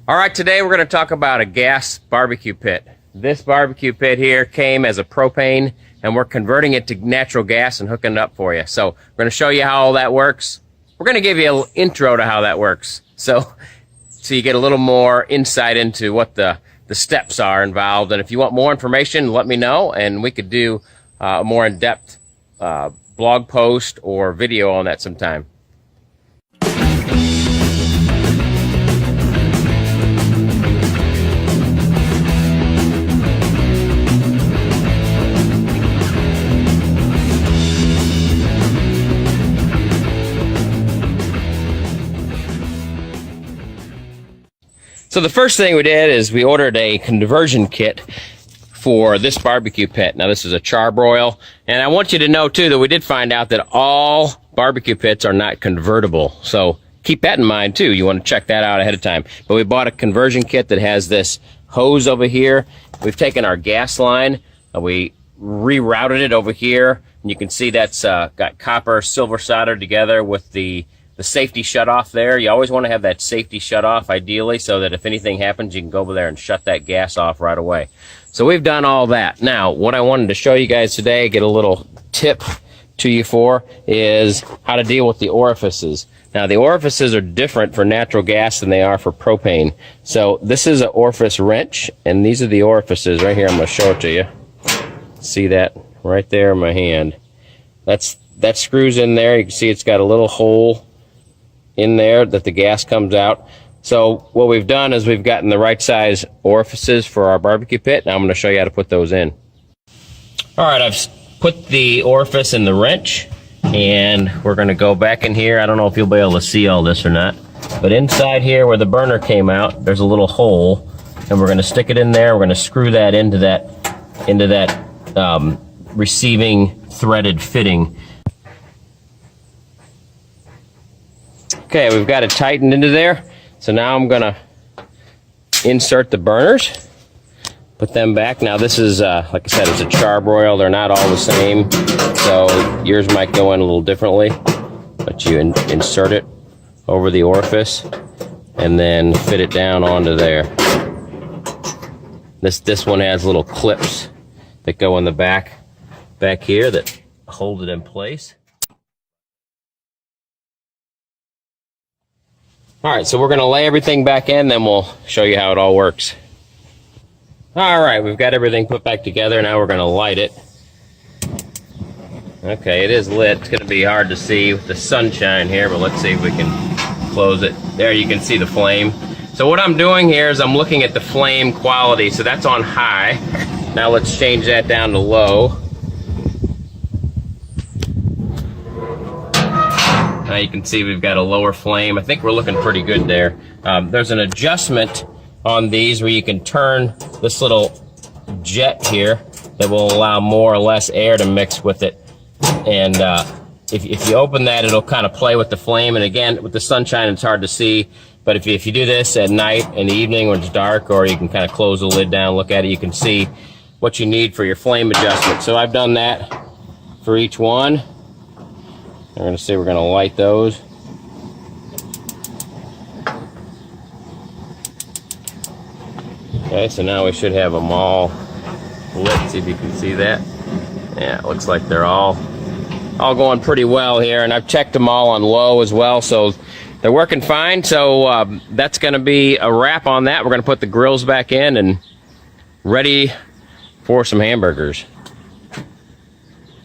All right, today we're going to talk about a gas barbecue pit. This barbecue pit here came as a propane, and we're converting it to natural gas and hooking it up for you. So we're going to show you how all that works. We're going to give you a little intro to how that works, so you get a little more insight into what the steps are involved. And if you want more information, let me know, and we could do a more in-depth blog post or video on that sometime. So the first thing we did is we ordered a conversion kit for this barbecue pit. Now this is a charbroil, and I want you to know too that we did find out that all barbecue pits are not convertible. So keep that in mind too. You want to check that out ahead of time. But we bought a conversion kit that has this hose over here. We've taken our gas line, we rerouted it over here, and you can see that's got copper, silver soldered together with the safety shutoff there. You always want to have that safety shutoff ideally, so that if anything happens, you can go over there and shut that gas off right away. So we've done all that. Now, what I wanted to show you guys today, get a little tip to you for, is how to deal with the orifices. Now, the orifices are different for natural gas than they are for propane. So this is an orifice wrench, and these are the orifices right here. I'm going to show it to you. See that right there in my hand? That screws in there. You can see it's got a little hole in there that the gas comes out. So what we've done is we've gotten the right size orifices for our barbecue pit. Now I'm going to show you how to put those in. All right, I've put the orifice in the wrench, and we're going to go back in here. I don't know if you'll be able to see all this or not, but inside here where the burner came out, there's a little hole, and we're going to stick it in there. We're going to screw that into that receiving threaded fitting. Okay, we've got it tightened into there. So now I'm gonna insert the burners, put them back. Now this is, like I said, it's a charbroil. They're not all the same, so yours might go in a little differently. But you insert it over the orifice and then fit it down onto there. This one has little clips that go in the back here that hold it in place. All right, so we're going to lay everything back in, then we'll show you how it all works. All right, we've got everything put back together. Now we're going to light it. Okay, it is lit. It's going to be hard to see with the sunshine here, but let's see if we can close it. There, you can see the flame. So what I'm doing here is I'm looking at the flame quality. So that's on high. Now let's change that down to low. Now you can see we've got a lower flame. I think we're looking pretty good there. There's an adjustment on these where you can turn this little jet here that will allow more or less air to mix with it. And if you open that, it'll kind of play with the flame. And again, with the sunshine, it's hard to see. But if you do this at night, in the evening when it's dark, or you can kind of close the lid down, look at it, you can see what you need for your flame adjustment. So I've done that for each one. We're going to see, we're going to light those. Okay, so now we should have them all lit. See if you can see that. Yeah, it looks like they're all going pretty well here, and I've checked them all on low as well, so they're working fine. So that's going to be a wrap on that. We're going to put the grills back in and ready for some hamburgers.